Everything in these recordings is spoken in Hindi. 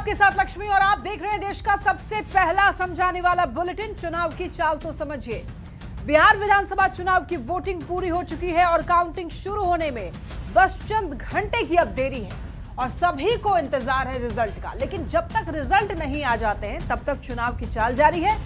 आपके साथ लक्ष्मी और आप देख रहे हैं देश का सबसे पहला समझाने वाला बुलेटिन। चुनाव की चाल तो समझिए। बिहार विधानसभा चुनाव की वोटिंग पूरी हो चुकी है और काउंटिंग शुरू होने में बस चंद घंटे की अब देरी है और सभी को इंतजार है रिजल्ट का। लेकिन जब तक रिजल्ट नहीं आ जाते हैं तब तक चुनाव की चाल जारी है।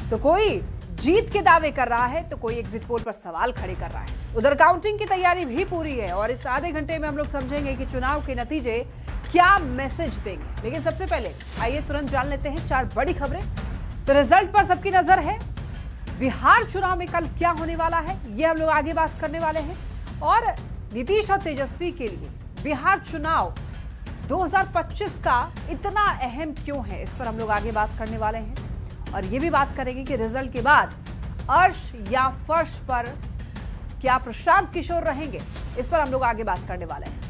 तो कोई जीत के दावे कर रहा है तो कोई एग्जिट पोल पर सवाल खड़े कर रहा है। उधर काउंटिंग की तैयारी भी पूरी है और इस आधे घंटे में हम लोग समझेंगे कि चुनाव के नतीजे क्या मैसेज देंगे। लेकिन सबसे पहले आइए तुरंत जान लेते हैं 4 बड़ी खबरें। तो रिजल्ट पर सबकी नजर है। बिहार चुनाव में कल क्या होने वाला है ये हम लोग आगे बात करने वाले हैं। और नीतीश और तेजस्वी के लिए बिहार चुनाव 2025 का इतना अहम क्यों है, इस पर हम लोग आगे बात करने वाले हैं। और ये भी बात करेंगे कि रिजल्ट के बाद अर्श या फर्श पर क्या प्रशांत किशोर रहेंगे, इस पर हम लोग आगे बात करने वाले हैं।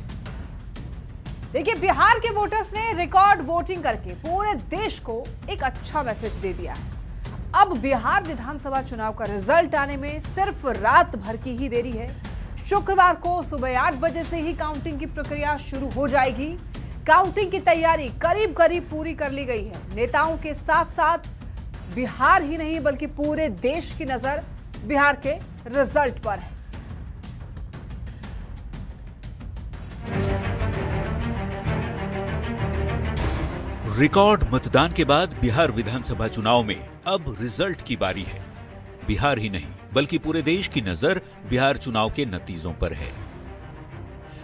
देखिए, बिहार के वोटर्स ने रिकॉर्ड वोटिंग करके पूरे देश को एक अच्छा मैसेज दे दिया है। अब बिहार विधानसभा चुनाव का रिजल्ट आने में सिर्फ रात भर की ही देरी है। शुक्रवार को सुबह 8 बजे से ही काउंटिंग की प्रक्रिया शुरू हो जाएगी। काउंटिंग की तैयारी करीब करीब पूरी कर ली गई है। नेताओं के साथ साथ बिहार ही नहीं बल्कि पूरे देश की नजर बिहार के रिजल्ट पर है। रिकॉर्ड मतदान के बाद बिहार विधानसभा चुनाव में अब रिजल्ट की बारी है। बिहार ही नहीं बल्कि पूरे देश की नजर बिहार चुनाव के नतीजों पर है।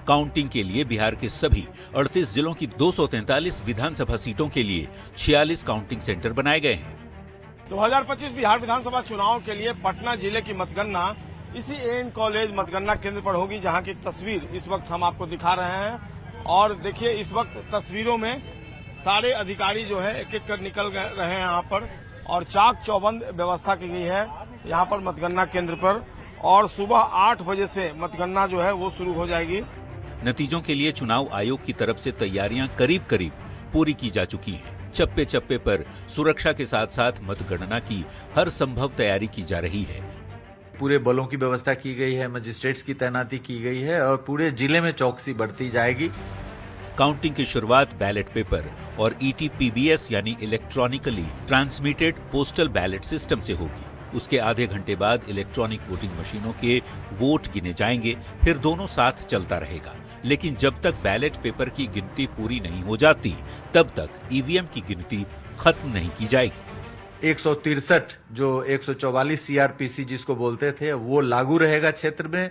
काउंटिंग के लिए बिहार के सभी 38 जिलों की 243 विधानसभा सीटों के लिए 46 काउंटिंग सेंटर बनाए गए हैं। 2025 बिहार विधानसभा चुनाव के लिए पटना जिले की मतगणना इसी एएन कॉलेज मतगणना केंद्र पर होगी, जहां की तस्वीर इस वक्त हम आपको दिखा रहे हैं। और देखिए, इस वक्त तस्वीरों में सारे अधिकारी जो है एक एक कर निकल रहे हैं यहाँ पर और चाक चौबंद व्यवस्था की गई है यहाँ पर मतगणना केंद्र पर। और सुबह 8 बजे से मतगणना जो है वो शुरू हो जाएगी। नतीजों के लिए चुनाव आयोग की तरफ से तैयारियां करीब करीब पूरी की जा चुकी हैं। चप्पे चप्पे पर सुरक्षा के साथ साथ मतगणना की हर संभव तैयारी की जा रही है। पूरे बलों की व्यवस्था की गई है, मजिस्ट्रेट्स की तैनाती की गई है और पूरे जिले में चौकसी बढ़ती जाएगी। काउंटिंग की शुरुआत बैलेट पेपर और ETPBS यानी electronically transmitted postal ballot system से होगी। उसके आधे घंटे बाद इलेक्ट्रॉनिक वोटिंग मशीनों के वोट गिने जाएंगे, फिर दोनों साथ चलता रहेगा। लेकिन जब तक बैलेट पेपर की गिनती पूरी नहीं हो जाती तब तक EVM की गिनती खत्म नहीं की जाएगी। 163 जो 144 CRPC जिसको बोलते थे वो लागू रहेगा क्षेत्र में।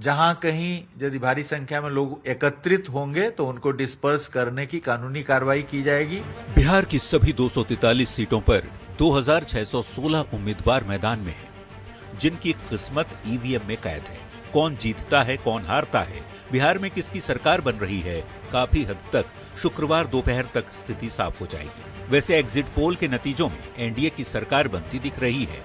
जहां कहीं यदि भारी संख्या में लोग एकत्रित होंगे तो उनको डिस्पर्स करने की कानूनी कार्रवाई की जाएगी। बिहार की सभी 243 सीटों पर 2616 उम्मीदवार मैदान में हैं, जिनकी किस्मत EVM में कैद है। कौन जीतता है, कौन हारता है, बिहार में किसकी सरकार बन रही है, काफी हद तक शुक्रवार दोपहर तक स्थिति साफ हो जाएगी। वैसे एग्जिट पोल के नतीजों में एनडीए की सरकार बनती दिख रही है।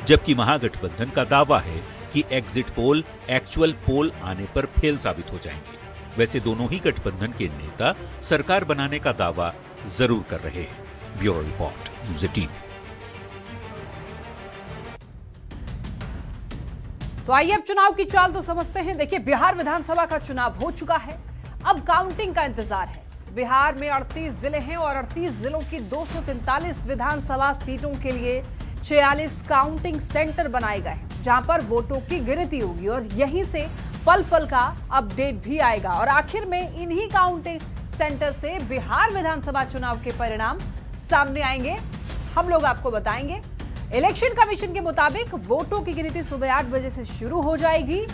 जबकि महागठबंधन का दावा है कि एग्जिट पोल एक्चुअल पोल आने पर फेल साबित हो जाएंगे। वैसे दोनों ही गठबंधन के नेता सरकार बनाने का दावा जरूर कर रहे हैं। Bureau report, news 18। तो आइए अब चुनाव की चाल तो समझते हैं। देखिए, बिहार विधानसभा का चुनाव हो चुका है, अब काउंटिंग का इंतजार है। बिहार में 38 जिले हैं और 38 जिलों की 243 विधानसभा सीटों के लिए 46 काउंटिंग सेंटर बनाए गए हैं, जहां पर वोटों की गिनती होगी और यहीं से पल पल का अपडेट भी आएगा। और आखिर में इन्हीं काउंटिंग सेंटर से बिहार विधानसभा चुनाव के परिणाम सामने आएंगे। हम लोग आपको बताएंगे। इलेक्शन कमीशन के मुताबिक वोटों की गिनती सुबह 8 बजे से शुरू हो जाएगी,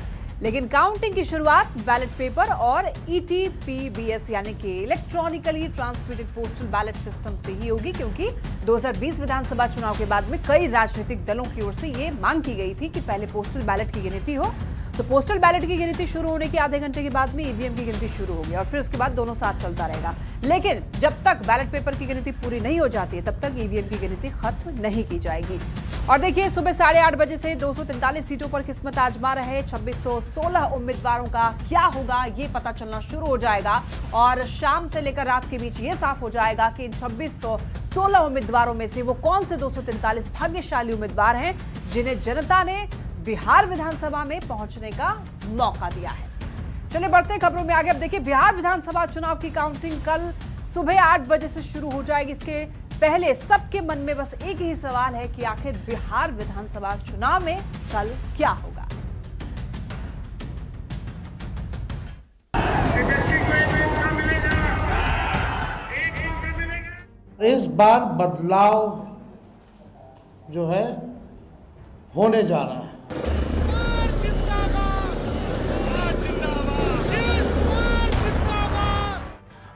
लेकिन काउंटिंग की शुरुआत बैलेट पेपर और ETPBS यानी कि electronically transmitted postal ballot system से ही होगी, क्योंकि 2020 विधानसभा चुनाव के बाद में कई राजनीतिक दलों की ओर से ये मांग की गई थी कि पहले पोस्टल बैलेट की गिनती हो। तो पोस्टल बैलेट की गिनती शुरू होने के आधे घंटे के बाद में EVM की गिनती शुरू होगी और फिर उसके बाद दोनों साथ चलता रहेगा। लेकिन जब तक बैलेट पेपर की गिनती पूरी नहीं हो जाती है तब तक EVM की गिनती खत्म नहीं की जाएगी। और देखिए, सुबह 8:30 बजे से 243 सीटों पर किस्मत आजमा रहे 2616 उम्मीदवारों का क्या होगा ये पता चलना शुरू हो जाएगा। और शाम से लेकर रात के बीच ये साफ हो जाएगा कि इन 2616 उम्मीदवारों में से वो कौन से 243 भाग्यशाली उम्मीदवार हैं जिन्हें जनता ने बिहार विधानसभा में पहुंचने का मौका दिया है। चलिए बढ़ते खबरों में आगे। अब देखिए, बिहार विधानसभा चुनाव की काउंटिंग कल सुबह 8 बजे से शुरू हो जाएगी। इसके पहले सबके मन में बस एक ही सवाल है कि आखिर बिहार विधानसभा चुनाव में कल क्या होगा। इस बार बदलाव जो है होने जा रहा है।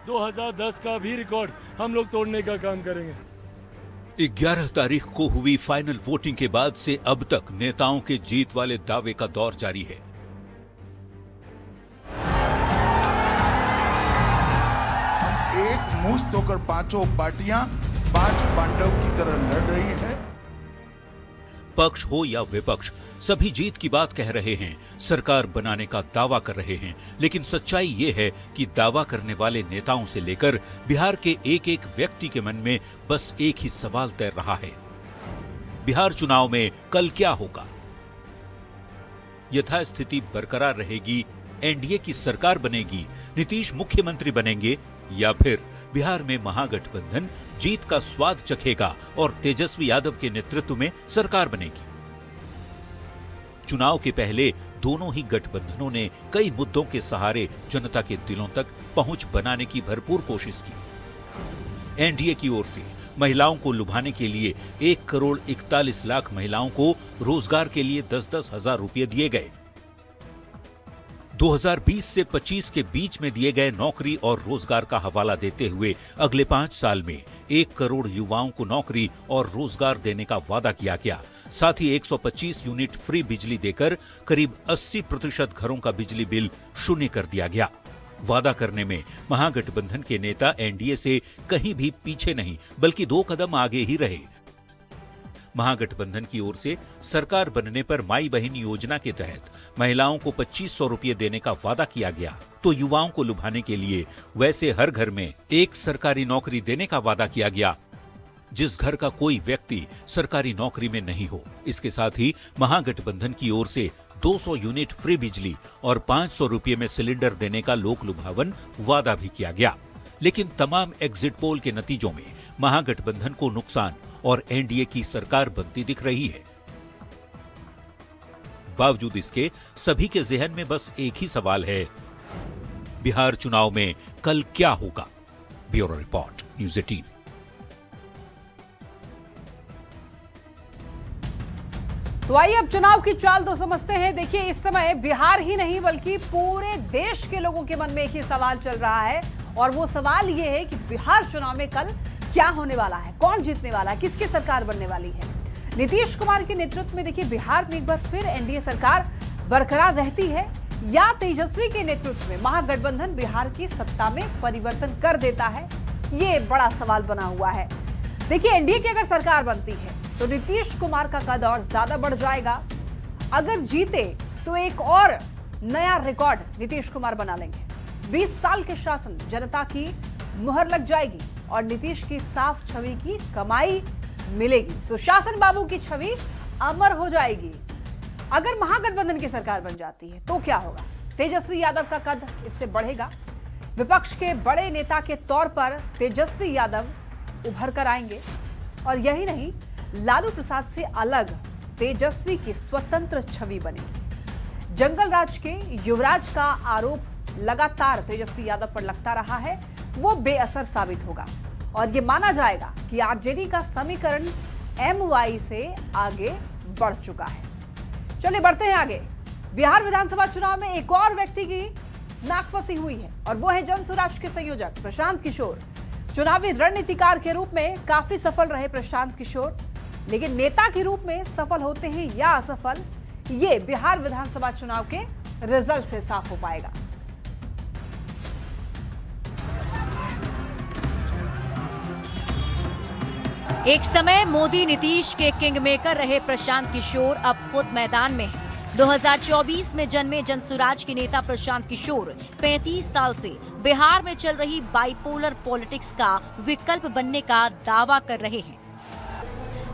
2010 का भी रिकॉर्ड हम लोग तोड़ने का काम करेंगे। 11 तारीख को हुई फाइनल वोटिंग के बाद से अब तक नेताओं के जीत वाले दावे का दौर जारी है। एक मुश्त होकर पांचों पार्टियां 5 पांडव की तरह लड़ रही है। पक्ष हो या विपक्ष, सभी जीत की बात कह रहे हैं, सरकार बनाने का दावा कर रहे हैं। लेकिन सच्चाई ये है कि दावा करने वाले नेताओं से लेकर बिहार के एक एक व्यक्ति के मन में बस एक ही सवाल तैर रहा है, बिहार चुनाव में कल क्या होगा? यथास्थिति बरकरार रहेगी, एनडीए की सरकार बनेगी, नीतीश मुख्यमंत्री बनेंगे, या फिर बिहार में महागठबंधन जीत का स्वाद चखेगा और तेजस्वी यादव के नेतृत्व में सरकार बनेगी? चुनाव के पहले दोनों ही गठबंधनों ने कई मुद्दों के सहारे जनता के दिलों तक पहुंच बनाने की भरपूर कोशिश की। एनडीए की ओर से महिलाओं को लुभाने के लिए 1 करोड़ 41 लाख महिलाओं को रोजगार के लिए 10-10 हजार रुपये दिए गए। 2020 से 25 के बीच में दिए गए नौकरी और रोजगार का हवाला देते हुए अगले 5 साल में 1 करोड़ युवाओं को नौकरी और रोजगार देने का वादा किया गया। साथ ही 125 यूनिट फ्री बिजली देकर करीब 80% घरों का बिजली बिल शून्य कर दिया गया। वादा करने में महागठबंधन के नेता एनडीए से कहीं भी पीछे नहीं, बल्कि 2 कदम आगे ही रहे। महागठबंधन की ओर से सरकार बनने पर माई बहन योजना के तहत महिलाओं को 2500 रुपये देने का वादा किया गया, तो युवाओं को लुभाने के लिए वैसे हर घर में एक सरकारी नौकरी देने का वादा किया गया, जिस घर का कोई व्यक्ति सरकारी नौकरी में नहीं हो। इसके साथ ही महागठबंधन की ओर से 200 यूनिट फ्री बिजली और 500 रुपये में सिलेंडर देने का लोक लुभावन वादा भी किया गया। लेकिन तमाम एग्जिट पोल के नतीजों में महागठबंधन को नुकसान और एनडीए की सरकार बनती दिख रही है। बावजूद इसके सभी के जहन में बस एक ही सवाल है, बिहार चुनाव में कल क्या होगा? Bureau report, news 18। तो आइए अब चुनाव की चाल तो समझते हैं। देखिए, इस समय बिहार ही नहीं बल्कि पूरे देश के लोगों के मन में एक ही सवाल चल रहा है, और वो सवाल ये है कि बिहार चुनाव में कल क्या होने वाला है, कौन जीतने वाला है, किसकी सरकार बनने वाली है। नीतीश कुमार के नेतृत्व में देखिए बिहार में एक बार फिर एनडीए सरकार बरकरार रहती है, या तेजस्वी के नेतृत्व में महागठबंधन बिहार की सत्ता में परिवर्तन कर देता है, ये बड़ा सवाल बना हुआ है। देखिए, एनडीए की अगर सरकार बनती है तो नीतीश कुमार का कद और ज्यादा बढ़ जाएगा। अगर जीते तो एक और नया रिकॉर्ड नीतीश कुमार बना लेंगे। 20 साल के शासन, जनता की मुहर लग जाएगी और नीतीश की साफ छवि की कमाई मिलेगी। सुशासन बाबू की छवि अमर हो जाएगी। अगर महागठबंधन की सरकार बन जाती है तो क्या होगा? तेजस्वी यादव का कद इससे बढ़ेगा। विपक्ष के बड़े नेता के तौर पर तेजस्वी यादव उभर कर आएंगे, और यही नहीं, लालू प्रसाद से अलग तेजस्वी की स्वतंत्र छवि बनेगी। जंगल राज के युवराज का आरोप लगातार तेजस्वी यादव पर लगता रहा है, वो बेअसर साबित होगा, और ये माना जाएगा कि आरजेडी का समीकरण एमवाई से आगे बढ़ चुका है। चलिए बढ़ते हैं आगे। बिहार विधानसभा चुनाव में एक और व्यक्ति की नाक फंसी हुई है, और वो है जनसुराज के संयोजक प्रशांत किशोर। चुनावी रणनीतिकार के रूप में काफी सफल रहे प्रशांत किशोर, लेकिन नेता के रूप में सफल होते हैं या असफल, ये बिहार विधानसभा चुनाव के रिजल्ट से साफ हो पाएगा। एक समय मोदी नीतीश के किंग मेकर रहे प्रशांत किशोर अब खुद मैदान में हैं। 2024 में जन्मे जनसुराज के नेता प्रशांत किशोर 35 साल से बिहार में चल रही बाइपोलर पॉलिटिक्स का विकल्प बनने का दावा कर रहे हैं।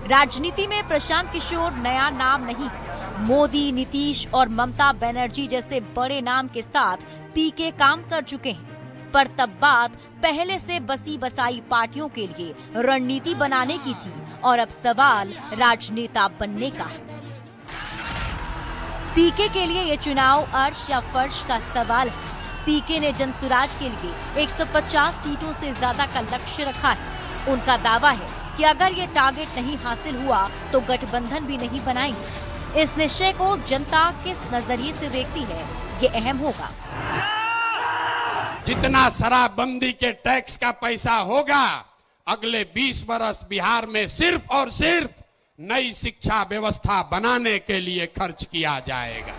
राजनीति में प्रशांत किशोर नया नाम नहीं, मोदी, नीतीश और ममता बनर्जी जैसे बड़े नाम के साथ पीके काम कर चुके हैं, पर तब बात पहले से बसी बसाई पार्टियों के लिए रणनीति बनाने की थी और अब सवाल राजनेता बनने का है। पीके के लिए ये चुनाव अर्श या फर्श का सवाल है। पीके ने जनसुराज के लिए 150 सीटों से ज्यादा का लक्ष्य रखा है। उनका दावा है कि अगर ये टारगेट नहीं हासिल हुआ तो गठबंधन भी नहीं बनाएंगे। इस निश्चय को जनता किस नजरिए से देखती है, ये अहम होगा। जितना शराबबंदी के टैक्स का पैसा होगा, अगले 20 बरस बिहार में सिर्फ और सिर्फ नई शिक्षा व्यवस्था बनाने के लिए खर्च किया जाएगा।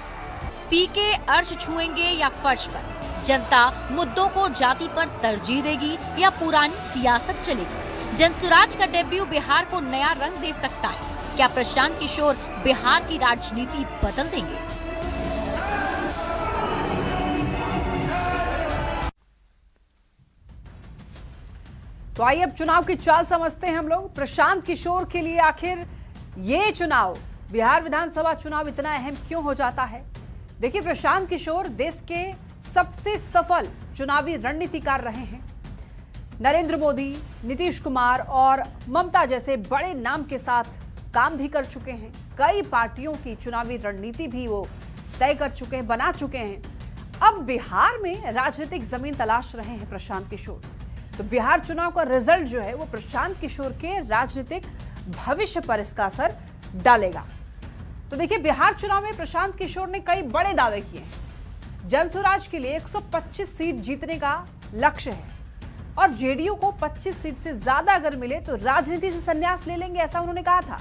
पीके अर्श छुएंगे या फर्श पर? जनता मुद्दों को जाति पर तरजीह देगी या पुरानी सियासत चलेगी? जनसुराज का डेब्यू बिहार को नया रंग दे सकता है। क्या प्रशांत किशोर बिहार की राजनीति बदल देंगे? तो आइए अब चुनाव की चाल समझते हैं हम लोग। प्रशांत किशोर के लिए आखिर ये चुनाव, बिहार विधानसभा चुनाव इतना अहम क्यों हो जाता है? देखिए, प्रशांत किशोर देश के सबसे सफल चुनावी रणनीतिकार रहे हैं। नरेंद्र मोदी, नीतीश कुमार और ममता जैसे बड़े नाम के साथ काम भी कर चुके हैं। कई पार्टियों की चुनावी रणनीति भी वो तय कर चुके हैं, बना चुके हैं। अब बिहार में राजनीतिक जमीन तलाश रहे हैं प्रशांत किशोर। तो बिहार चुनाव का रिजल्ट जो है वो प्रशांत किशोर के राजनीतिक भविष्य पर इसका असर डालेगा। तो देखिए, बिहार चुनाव में प्रशांत किशोर ने कई बड़े दावे किए हैं। जनसुराज के लिए 125 सीट जीतने का लक्ष्य है और जेडीयू को 25 सीट से ज्यादा अगर मिले तो राजनीति से संन्यास ले लेंगे, ऐसा उन्होंने कहा था।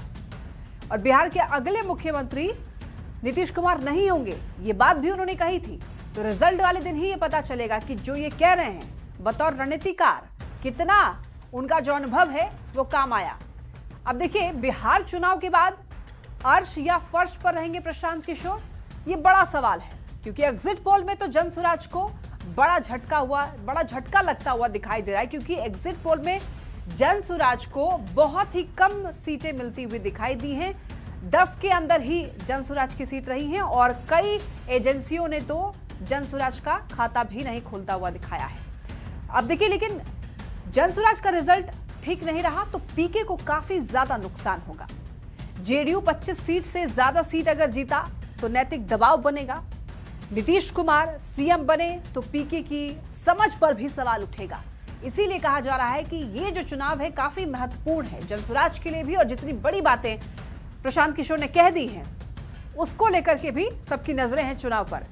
और बिहार के अगले मुख्यमंत्री नीतीश कुमार नहीं होंगे, ये बात भी उन्होंने कही थी। तो रिजल्ट वाले दिन ही ये पता चलेगा कि जो ये कह रहे हैं बतौर रणनीतिकार, कितना उनका जो अनुभव है वो काम आया। अब देखिए, बिहार चुनाव के बाद अर्श या फर्श पर रहेंगे प्रशांत किशोर, ये बड़ा सवाल है। क्योंकि एग्जिट पोल में तो जनसुराज को बड़ा झटका लगता हुआ दिखाई दे रहा है, क्योंकि एग्जिट पोल में जनसुराज को बहुत ही कम सीटें मिलती हुई दिखाई दी हैं। 10 के अंदर ही जनसुराज की सीट रही हैं और कई एजेंसियों ने तो जनसुराज का खाता भी नहीं खोलता हुआ दिखाया है। अब देखिए, लेकिन जनसुराज का रिजल्ट ठीक नहीं रहा तो पीके को काफी ज्यादा नुकसान होगा। जेडीयू 25 सीट से ज्यादा सीट अगर जीता तो नैतिक दबाव बनेगा। नीतीश कुमार सीएम बने तो पीके की समझ पर भी सवाल उठेगा। इसीलिए कहा जा रहा है कि ये जो चुनाव है काफी महत्वपूर्ण है जनसुराज के लिए भी, और जितनी बड़ी बातें प्रशांत किशोर ने कह दी हैं उसको लेकर के भी सबकी नजरें हैं चुनाव पर।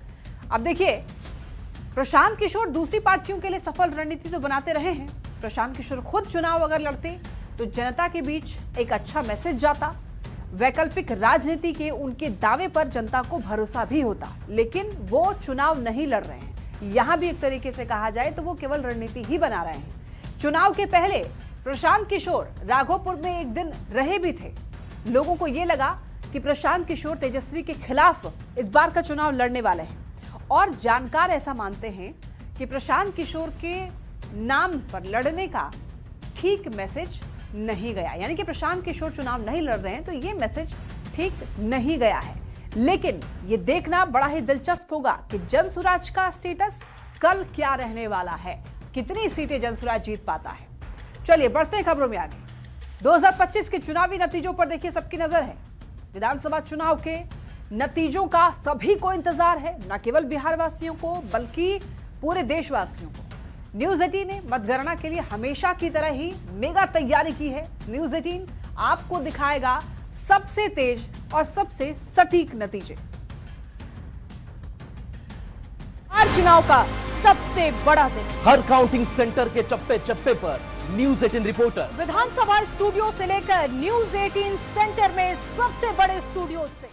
अब देखिए, प्रशांत किशोर दूसरी पार्टियों के लिए सफल रणनीति तो बनाते रहे हैं। प्रशांत किशोर खुद चुनाव अगर लड़ते तो जनता के बीच एक अच्छा मैसेज जाता, वैकल्पिक राजनीति के उनके दावे पर जनता को भरोसा भी होता। लेकिन वो चुनाव नहीं लड़ रहे हैं, यहां भी एक तरीके से कहा जाए तो वो केवल रणनीति ही बना रहे हैं। चुनाव के पहले प्रशांत किशोर राघोपुर में एक दिन रहे भी थे। लोगों को यह लगा कि प्रशांत किशोर तेजस्वी के खिलाफ इस बार का चुनाव लड़ने वाले हैं, और जानकार ऐसा मानते हैं कि प्रशांत किशोर के नाम पर लड़ने का ठीक मैसेज नहीं गया, यानी कि प्रशांत किशोर चुनाव नहीं लड़ रहे हैं तो ये मैसेज ठीक नहीं गया है। लेकिन ये देखना बड़ा ही दिलचस्प होगा कि जनसुराज का स्टेटस कल क्या रहने वाला है, कितनी सीटें जनसुराज जीत पाता है। चलिए बढ़ते हैं खबरों में आगे। 2025 के चुनावी नतीजों पर देखिए सबकी नजर है। विधानसभा चुनाव के नतीजों का सभी को इंतजार है, न केवल बिहार वासियों को बल्कि पूरे देशवासियों को। न्यूज 18 ने मतगणना के लिए हमेशा की तरह ही मेगा तैयारी की है। न्यूज 18 आपको दिखाएगा सबसे तेज और सबसे सटीक नतीजे। हर चुनाव का सबसे बड़ा दिन, हर काउंटिंग सेंटर के चप्पे चप्पे पर न्यूज 18 रिपोर्टर, विधानसभा स्टूडियो से लेकर न्यूज 18 सेंटर में सबसे बड़े स्टूडियो से।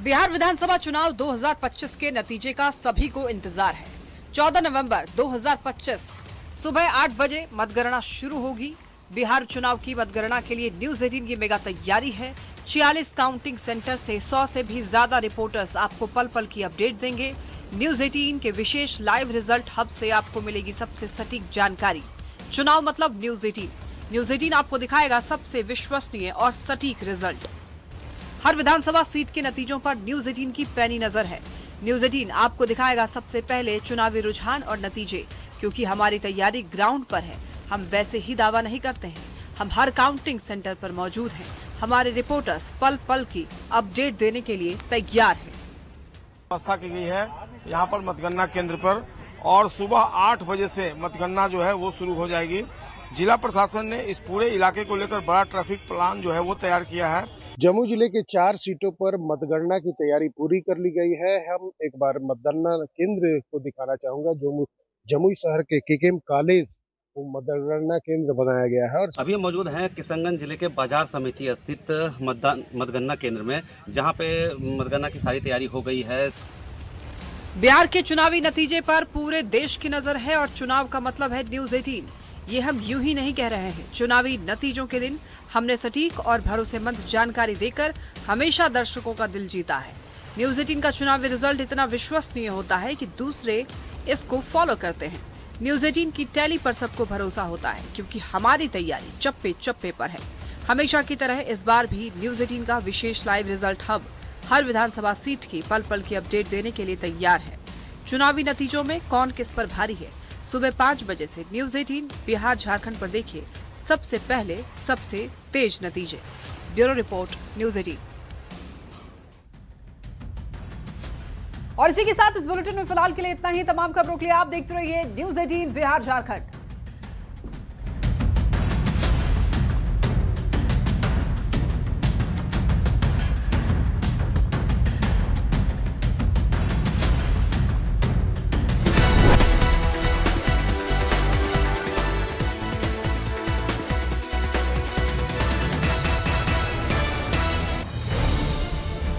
बिहार विधानसभा चुनाव 2025 के नतीजे का सभी को इंतजार है। 14 नवंबर 2025 सुबह 8 बजे मतगणना शुरू होगी। बिहार चुनाव की मतगणना के लिए न्यूज 18 की मेगा तैयारी है। 46 काउंटिंग सेंटर से 100 से भी ज्यादा रिपोर्टर्स आपको पल पल की अपडेट देंगे। न्यूज 18 के विशेष लाइव रिजल्ट हब से आपको मिलेगी सबसे सटीक जानकारी। चुनाव मतलब न्यूज 18। न्यूज 18 आपको दिखाएगा सबसे विश्वसनीय और सटीक रिजल्ट। हर विधानसभा सीट के नतीजों पर न्यूज 18 की पैनी नजर है। न्यूज 18 आपको दिखाएगा सबसे पहले चुनावी रुझान और नतीजे, क्योंकि हमारी तैयारी ग्राउंड पर है। हम वैसे ही दावा नहीं करते हैं, हम हर काउंटिंग सेंटर पर मौजूद हैं। हमारे रिपोर्टर्स पल पल की अपडेट देने के लिए तैयार हैं। व्यवस्था की गई है यहाँ पर मतगणना केंद्र पर, और सुबह 8 बजे से मतगणना जो है वो शुरू हो जाएगी। जिला प्रशासन ने इस पूरे इलाके को लेकर बड़ा ट्रैफिक प्लान जो है वो तैयार किया है। जमुई जिले के 4 सीटों पर मतगणना की तैयारी पूरी कर ली गई है। हम एक बार मतगणना केंद्र को दिखाना चाहूंगा। जो जमुई शहर के केकेएम कॉलेज वो मतगणना केंद्र बनाया गया है। और अभी हम मौजूद हैं किशनगंज जिले के बाजार समिति स्थित मतगणना केंद्र में, जहां पे मतगणना की सारी तैयारी हो गई है। बिहार के चुनावी नतीजे पर पूरे देश की नजर है और चुनाव का मतलब है न्यूज 18। ये हम यूं ही नहीं कह रहे हैं। चुनावी नतीजों के दिन हमने सटीक और भरोसेमंद जानकारी देकर हमेशा दर्शकों का दिल जीता है। न्यूज 18 का चुनावी रिजल्ट इतना विश्वसनीय होता है कि दूसरे इसको फॉलो करते हैं। न्यूज 18 की टैली पर सबको भरोसा होता है, क्योंकि हमारी तैयारी चप्पे चप्पे पर है। हमेशा की तरह इस बार भी न्यूज 18 का विशेष लाइव रिजल्ट हब हर विधानसभा सीट की पल पल की अपडेट देने के लिए तैयार है। चुनावी नतीजों में कौन किस पर भारी है, सुबह 5 बजे से न्यूज 18 बिहार झारखंड पर देखिए सबसे पहले सबसे तेज नतीजे। Bureau report news 18। और इसी के साथ इस बुलेटिन में फिलहाल के लिए इतना ही। तमाम खबरों के लिए आप देखते रहिए न्यूज 18 बिहार झारखंड।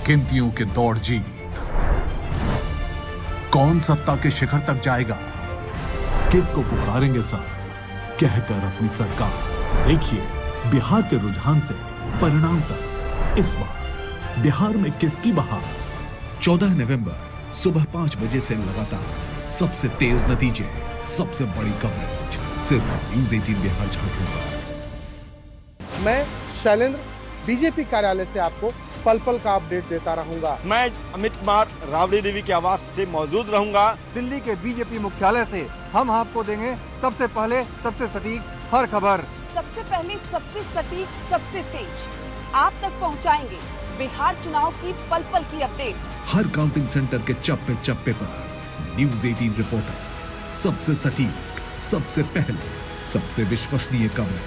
गिनतियों के दौड़ जीत, कौन सत्ता के शिखर तक जाएगा, किसको पुकारेंगे सर कहकर अपनी सरकार। देखिए बिहार के रुझान से परिणाम तक इस बार बिहार में किसकी बहार। 14 नवंबर सुबह 5 बजे से लगातार सबसे तेज नतीजे, सबसे बड़ी कवरेज सिर्फ न्यूज 18 बिहार झारखंड पर। मैं शैलेंद्र बीजेपी कार्यालय से आपको पल पल का अपडेट देता रहूंगा। मैं अमित कुमार राबड़ी देवी की आवाज से मौजूद रहूंगा। दिल्ली के बीजेपी मुख्यालय से हम आपको देंगे सबसे पहले सबसे सटीक हर खबर। सबसे पहले सबसे सटीक सबसे तेज आप तक पहुंचाएंगे बिहार चुनाव की पल पल की अपडेट। हर काउंटिंग सेंटर के चप्पे चप्पे पर न्यूज 18 रिपोर्टर, सबसे सटीक, सबसे पहले, सबसे विश्वसनीय खबर,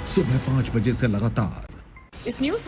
सुबह 5 बजे से लगातार। इस न्यूज